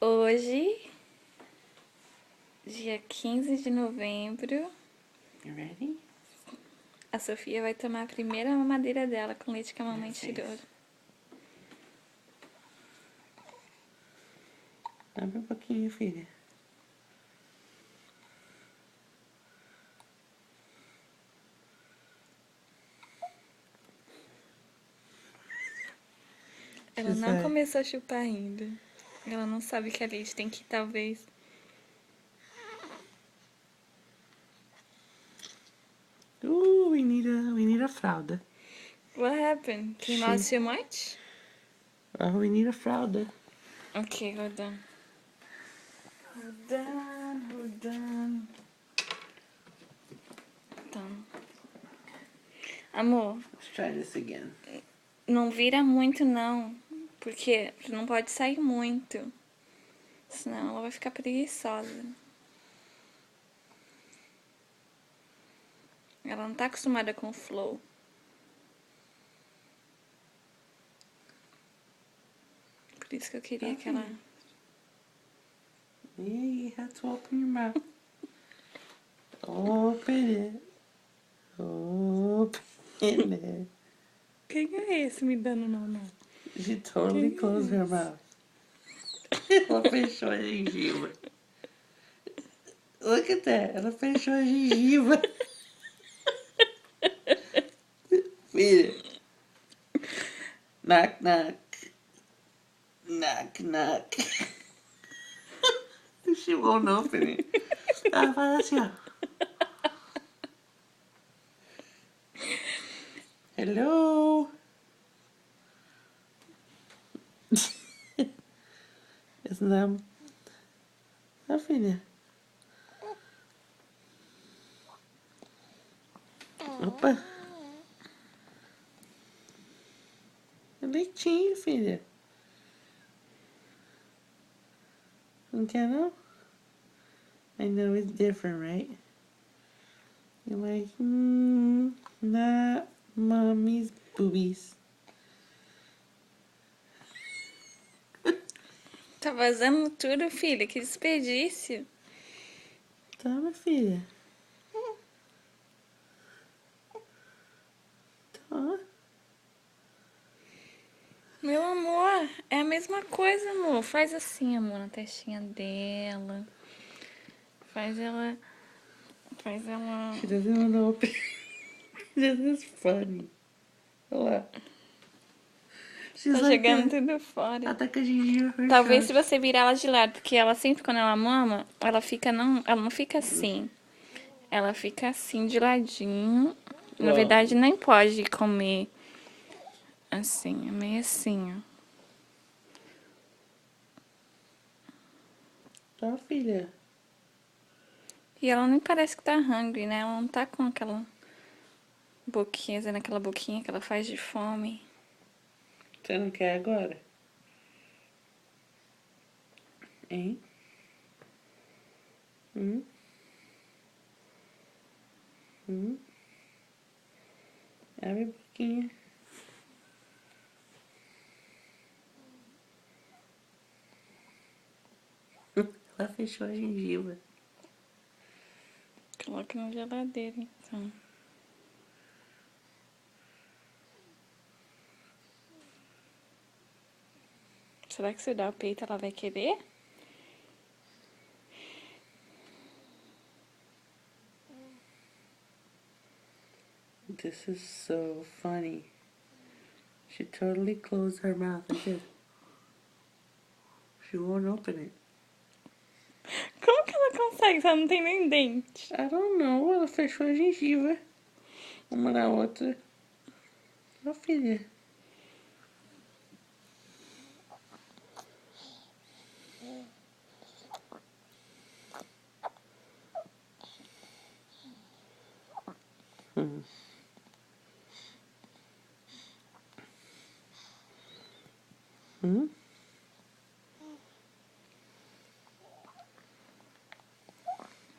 Hoje, dia 15 de novembro, You ready? a Sofia vai tomar a primeira mamadeira dela com leite que a mamãe Yes, yes. tirou. Abre um pouquinho, filha. Ela não começou a chupar ainda. Ela não sabe que a leite tem que, talvez... We need a fralda. What happened? Came out too much? We need a fralda. Okay, hold on. Hold on. Então. Amor, Let's try this again. não vira muito não, porque não pode sair muito. Senão ela vai ficar preguiçosa. Ela não tá acostumada com o flow. Por isso que eu queria que ela... Yeah, you have to open your mouth. Open it. Open it. Quem é esse me dando não? She totally closed her mouth. Ela fechou a gengiva. Look at that. Ela fechou a gengiva. Filha. Knock, knock. Knock, knock. She won't open it. Ela fala assim, ó. Hello? Yes, não. Ah, filha. Opa. É leitinho, filha. Não quer, não? I know it's different, right? You're like, not mommy's boobies. Tá vazando tudo, filha. Que desperdício. Toma, filha. Toma. Meu amor, é a mesma coisa, amor. Faz assim, amor, na testinha dela. Faz ela... She doesn't want to open. This is funny. Olha lá. She's Tá like jogando that. tudo fora. Ela tá com a gengiva fechada. Talvez se você virar ela de lado, porque ela sempre quando ela mama, ela não fica assim. Ela fica assim de ladinho. Na Ó. verdade, nem pode comer assim, é meio assim, ó. Tá, filha. E ela nem parece que tá hungry, né? Ela não tá com aquela boquinha, fazendo aquela boquinha que ela faz de fome. Você não quer agora? Hein? Abre a boquinha. Ela fechou a gengiva. Coloca na geladeira, então. Será que se eu dar o peito ela vai querer? This is so funny. She totally closed her mouth. Look at. She won't open it. Como que ela consegue se ela não tem nem dente? I don't know. Ela fechou a gengiva. Uma na outra. Ó, filha.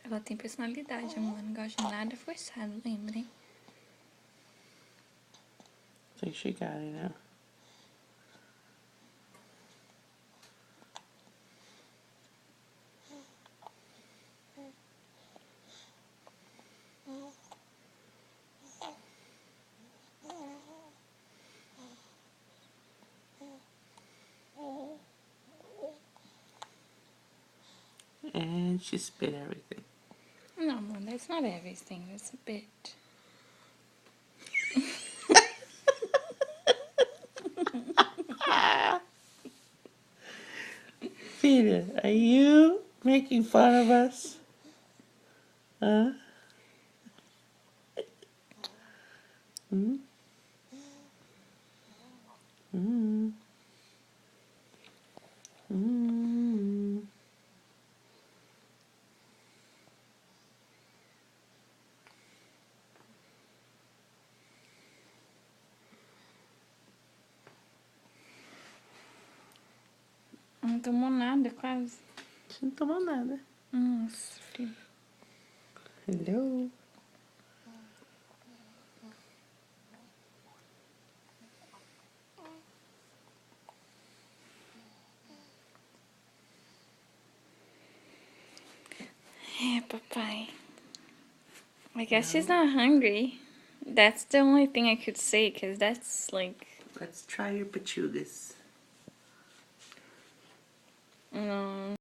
Ela tem personalidade, amor. Não gosta de nada forçado, lembrem. I think she got it now. And she spit everything. No, Mom, that's not everything. That's a bit. Peter, are you making fun of us? Huh? Hmm? Hmm. Hmm. Não tomou nada, quase. Você não tomou nada. Nossa, filho. Hello? É, papai. I guess she's not hungry. That's the only thing I could say, because that's like... Let's try your pechugas. No.